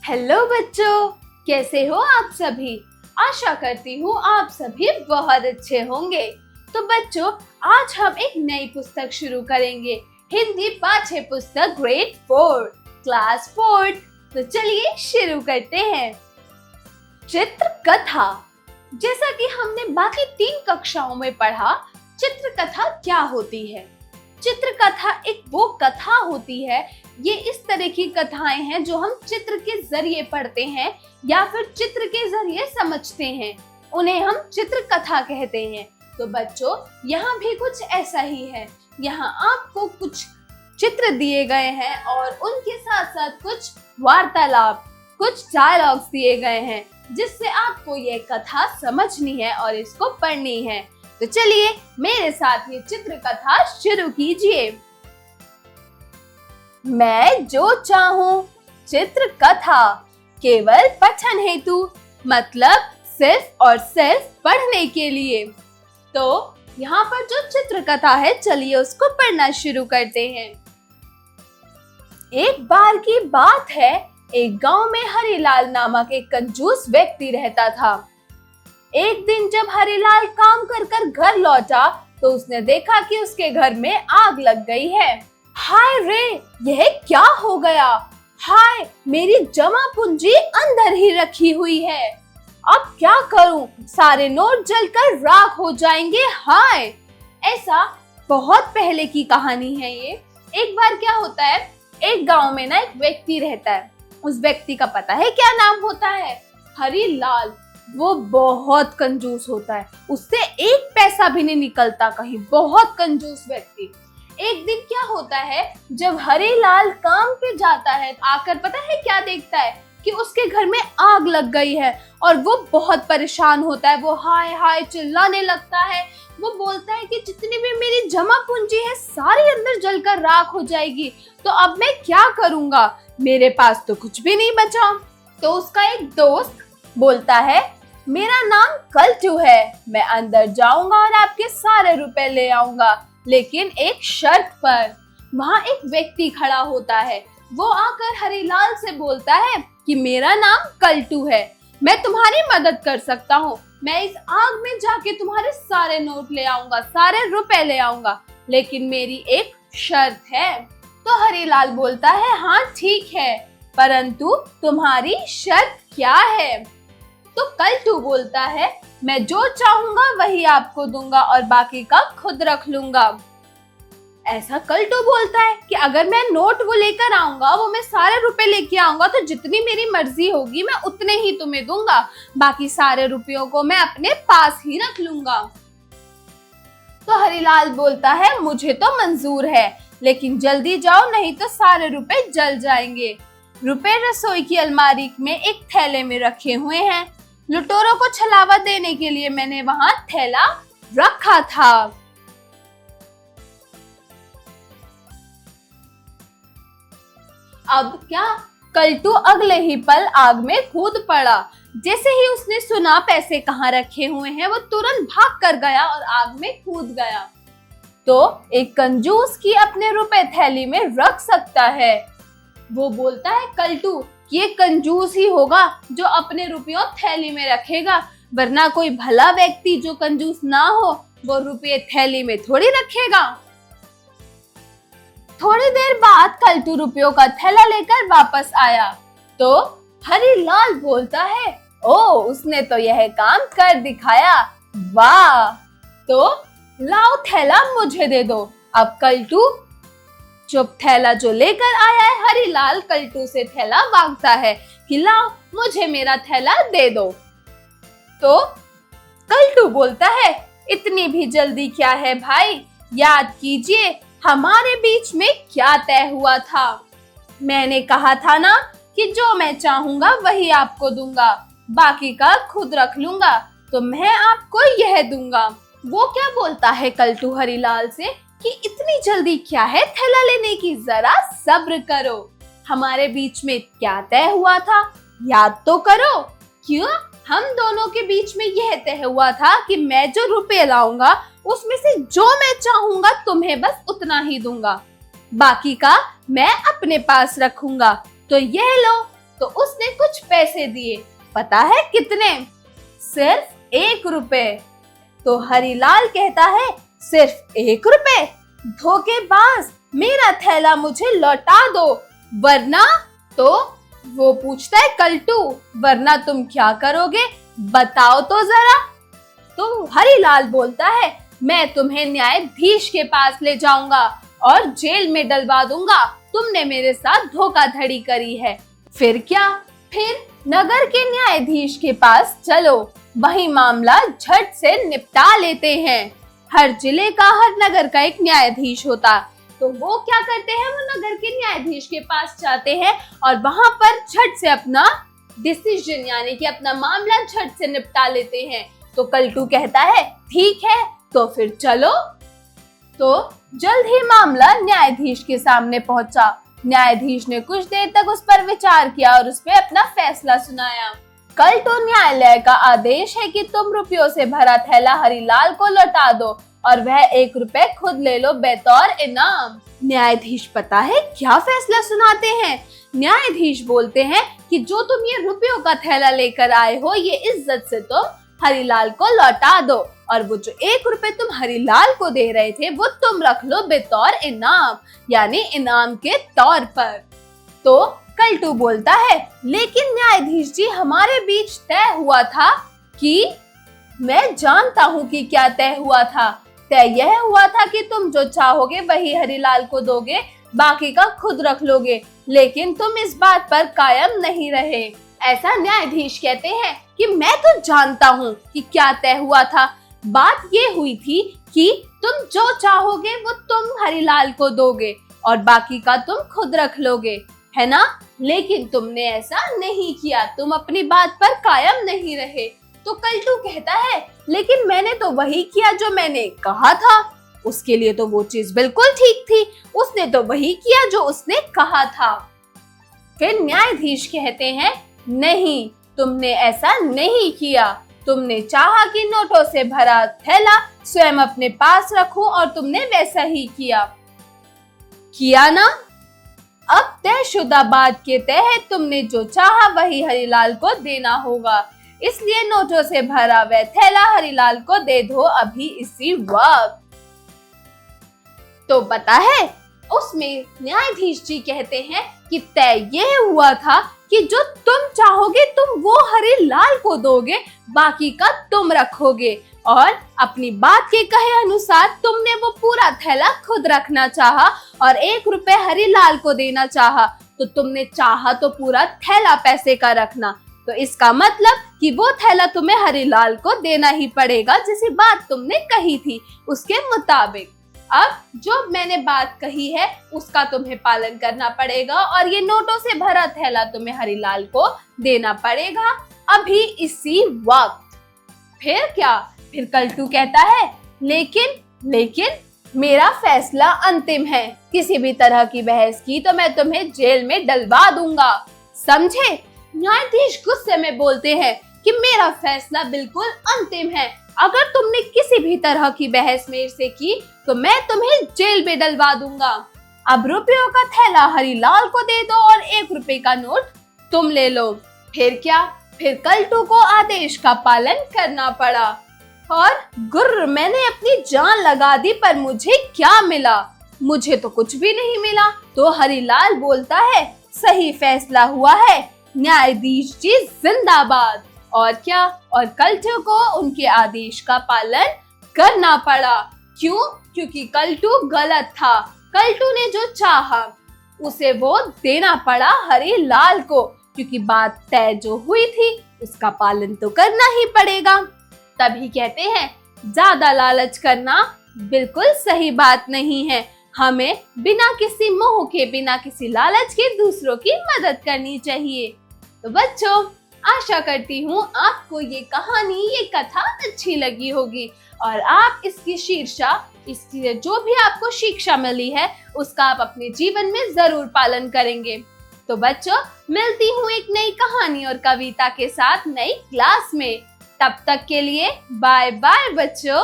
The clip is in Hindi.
हेलो बच्चों, कैसे हो आप सभी। आशा करती हूँ आप सभी बहुत अच्छे होंगे। तो बच्चों, आज हम एक नई पुस्तक शुरू करेंगे, हिंदी पाठ्य पुस्तक ग्रेड 4 क्लास 4। तो चलिए शुरू करते हैं। चित्र कथा। जैसा कि हमने बाकी 3 कक्षाओं में पढ़ा, चित्र कथा क्या होती है। चित्र कथा एक वो कथा होती है, ये इस तरह की कथाएं हैं जो हम चित्र के जरिए पढ़ते हैं या फिर चित्र के जरिए समझते हैं, उन्हें हम चित्र कथा कहते हैं। तो बच्चों, यहाँ भी कुछ ऐसा ही है। यहाँ आपको कुछ चित्र दिए गए हैं और उनके साथ साथ कुछ वार्तालाप, कुछ डायलॉग्स दिए गए हैं, जिससे आपको ये कथा समझनी है और इसको पढ़नी है। तो चलिए मेरे साथ ये चित्र कथा शुरू कीजिए। मैं जो चाहूं चित्र कथा, केवल पठन हेतु, मतलब सिर्फ और सिर्फ पढ़ने के लिए। तो यहाँ पर जो चित्र कथा है, चलिए उसको पढ़ना शुरू करते हैं। एक बार की बात है, एक गांव में हरिलाल नामक एक कंजूस व्यक्ति रहता था। एक दिन जब हरिलाल काम कर कर घर लौटा तो उसने देखा कि उसके घर में आग लग गई है। हाय रे, यह क्या हो गया। हाय, मेरी जमा पूंजी अंदर ही रखी हुई है। अब क्या करूं, सारे नोट जलकर राख हो जाएंगे। हाय। ऐसा बहुत पहले की कहानी है ये। एक बार क्या होता है, एक गांव में ना एक व्यक्ति रहता है। उस व्यक्ति का पता है क्या नाम होता है? हरिलाल। वो बहुत कंजूस होता है, उससे एक पैसा भी नहीं निकलता कहीं, बहुत कंजूस व्यक्ति। एक दिन क्या होता है, जब हरिलाल काम पे जाता है, आकर पता है क्या देखता है कि उसके घर में आग लग गई है और वो बहुत परेशान होता है। वो हाय हाय चिल्लाने लगता है। वो बोलता है कि जितनी भी मेरी जमा पूंजी है सारी अंदर जलकर राख हो जाएगी, तो अब मैं क्या करूंगा, मेरे पास तो कुछ भी नहीं बचा। तो उसका एक दोस्त बोलता है, मेरा नाम कल्टू है, मैं अंदर जाऊंगा और आपके सारे रुपए ले आऊंगा, लेकिन एक शर्त पर। वहाँ एक व्यक्ति खड़ा होता है। वो आकर हरिलाल से बोलता है कि मेरा नाम कल्टू है, मैं तुम्हारी मदद कर सकता हूँ, मैं इस आग में जाके तुम्हारे सारे नोट ले आऊंगा, सारे रुपए ले आऊंगा, लेकिन मेरी एक शर्त है। तो हरिलाल बोलता है, हाँ ठीक है, परंतु तुम्हारी शर्त क्या है? तो कल्टू बोलता है, मैं जो चाहूंगा वही आपको दूंगा और बाकी का खुद रख लूंगा। ऐसा कल्टू बोलता है कि अगर मैं नोट वो लेकर आऊंगा, वो मैं सारे रुपए लेके आऊंगा, तो जितनी मेरी मर्जी होगी मैं उतने ही तुम्हें दूंगा, बाकी सारे रुपयों को मैं अपने पास ही रख लूंगा। तो हरिलाल बोलता है, मुझे तो मंजूर है, लेकिन जल्दी जाओ नहीं तो सारे रुपए जल जाएंगे। रुपए रसोई की अलमारी में एक थैले में रखे हुए हैं। लुटेरों को छलावा देने के लिए मैंने वहां थैला रखा था। अब क्या, कल्टू अगले ही पल आग में कूद पड़ा। जैसे ही उसने सुना पैसे कहाँ रखे हुए हैं, वो तुरंत भाग कर गया और आग में कूद गया। तो एक कंजूस की अपने रुपए थैली में रख सकता है। वो बोलता है कल्टू, ये कंजूस ही होगा जो अपने रुपयों थैली में रखेगा, वरना कोई भला व्यक्ति जो कंजूस ना हो वो रुपये थैली में थोड़ी रखेगा। थोड़ी देर बाद कल्टू रुपयों का थैला लेकर वापस आया। तो हरिलाल बोलता है, ओ उसने तो यह काम कर दिखाया, वाह। तो लाओ थैला मुझे दे दो। अब कल्टू चुप थैला जो लेकर आया है, हरिलाल कल्टू से थैला मांगता है कि लाओ मुझे मेरा थैला दे दो। तो कल्टू बोलता है, इतनी भी जल्दी क्या है भाई, याद कीजिए हमारे बीच में क्या तय हुआ था। मैंने कहा था ना कि जो मैं चाहूंगा वही आपको दूंगा, बाकी का खुद रख लूंगा, तो मैं आपको यह दूंगा। वो क्या बोलता है कल्टू हरिलाल से कि इतनी जल्दी क्या है थैला लेने की, जरा सब्र करो, हमारे बीच में क्या तय हुआ था याद तो करो। क्यों? हम दोनों के बीच में यह तय हुआ था कि मैं जो रुपए लाऊंगा उसमें से जो मैं चाहूंगा तुम्हें बस उतना ही दूंगा, बाकी का मैं अपने पास रखूंगा। तो यह लो, तो उसने कुछ पैसे दिए। पता है कितने? सिर्फ 1 रुपए। तो हरिलाल कहता है, सिर्फ 1 रुपए? धोखेबाज, मेरा थैला मुझे लौटा दो, वरना। तो वो पूछता है, कल्टू, वरना तुम क्या करोगे, बताओ तो जरा। तो हरिलाल बोलता है, मैं तुम्हें न्यायाधीश के पास ले जाऊंगा और जेल में डलवा दूंगा, तुमने मेरे साथ धोखाधड़ी करी है। फिर क्या? फिर नगर के न्यायाधीश के पास चलो, वही मामला झट से निपटा लेते हैं। हर जिले का, हर नगर का एक न्यायाधीश होता, तो वो क्या करते हैं, वो नगर के न्यायाधीश के पास जाते हैं और वहां पर झट से अपना डिसीजन यानी कि अपना मामला झट से निपटा लेते हैं। तो कल्टू कहता है, ठीक है, तो फिर चलो। तो जल्द ही मामला न्यायाधीश के सामने पहुंचा। न्यायाधीश ने कुछ देर तक उस पर विचार किया और उस पर अपना फैसला सुनाया। कल तो न्यायालय का आदेश है कि तुम रुपयों से भरा थैला हरिलाल को लौटा दो और वह 1 रुपए खुद ले लो बतौर इनाम। न्यायाधीश पता है क्या फैसला सुनाते हैं? न्यायाधीश बोलते हैं कि जो तुम ये रुपयों का थैला लेकर आए हो, ये इज्जत से तुम हरिलाल को लौटा दो और वो जो 1 रुपए तुम हरिलाल को दे रहे थे वो तुम रख लो बतौर इनाम, यानी इनाम के तौर पर। तो कल्टू बोलता है, लेकिन न्यायाधीश जी, हमारे बीच तय हुआ था कि मैं जानता हूँ कि क्या तय हुआ था। तय यह हुआ था कि तुम जो चाहोगे वही हरिलाल को दोगे, बाकी का खुद रख लोगे, लेकिन तुम इस बात पर कायम नहीं रहे। ऐसा न्यायाधीश कहते हैं कि मैं तो जानता हूँ कि क्या तय हुआ था। बात ये हुई थी कि तुम जो चाहोगे वो तुम हरिलाल को दोगे और बाकी का तुम खुद रख लोगे, है ना? लेकिन तुमने ऐसा नहीं किया, तुम अपनी बात पर कायम नहीं रहे। तो कल्टू कहता है, लेकिन मैंने तो वही किया जो मैंने कहा था। उसके लिए तो वो चीज बिल्कुल ठीक थी, उसने तो वही किया जो उसने कहा था। फिर न्यायाधीश कहते हैं, नहीं, तुमने ऐसा नहीं किया। तुमने चाहा कि नोटों से भरा थैला स्वयं अपने पास रखूं और तुमने वैसा ही किया ना? अब तयशुदा बात के तहत तुमने जो चाहा वही हरिलाल को देना होगा, इसलिए नोटों से भरा वह थैला हरिलाल को दे दो अभी इसी वक्त। तो पता है, उसमें न्यायाधीश जी कहते हैं कि तय ये हुआ था कि जो तुम चाहोगे तुम वो हरिलाल को दोगे, बाकी का तुम रखोगे, और अपनी बात के कहे अनुसार तुमने वो पूरा थैला खुद रखना चाहा और 1 रुपए हरिलाल को देना चाहा। तो तुमने चाहा तो पूरा थैला पैसे का रखना, तो इसका मतलब कि वो थैला तुम्हें हरिलाल को देना ही पड़ेगा, जैसी बात तुमने कही थी उसके मुताबिक। अब जो मैंने बात कही है उसका तुम्हें पालन करना पड़ेगा और ये नोटों से भरा थैला तुम्हें हरिलाल को देना पड़ेगा अभी इसी वक्त। फिर क्या? फिर कल्टू कहता है, लेकिन मेरा फैसला अंतिम है, किसी भी तरह की बहस की तो मैं तुम्हें जेल में डलवा दूंगा, समझे? न्यायाधीश गुस्से में बोलते हैं कि मेरा फैसला बिल्कुल अंतिम है, अगर तुमने किसी भी तरह की बहस मेरे से की तो मैं तुम्हें जेल में डलवा दूंगा। अब रुपयों का थैला हरिलाल को दे दो और 1 रुपए का नोट तुम ले लो। फिर क्या? फिर कल्टू को आदेश का पालन करना पड़ा और गुर्र, मैंने अपनी जान लगा दी पर मुझे क्या मिला? मुझे तो कुछ भी नहीं मिला। तो हरिलाल बोलता है, सही फैसला हुआ है, न्यायाधीश जी जिंदाबाद। और क्या? और कल्टू को उनके आदेश का पालन करना पड़ा। क्यों? क्योंकि कल्टू गलत था। कल्टू ने जो चाहा उसे वो देना पड़ा हरिलाल को, क्योंकि बात तय जो हुई थी उसका पालन तो करना ही पड़ेगा। तभी कहते हैं, ज्यादा लालच करना बिल्कुल सही बात नहीं है, हमें बिना किसी मोह के, बिना किसी लालच के दूसरों की मदद करनी चाहिए। तो बच्चों, आशा करती हूँ आपको ये कहानी, ये कथा अच्छी लगी होगी और आप इसकी इसकी जो भी आपको शिक्षा मिली है उसका आप अपने जीवन में जरूर पालन करेंगे। तो बच्चों, मिलती हूँ एक नई कहानी और कविता के साथ नई क्लास में। तब तक के लिए बाय बाय बच्चों।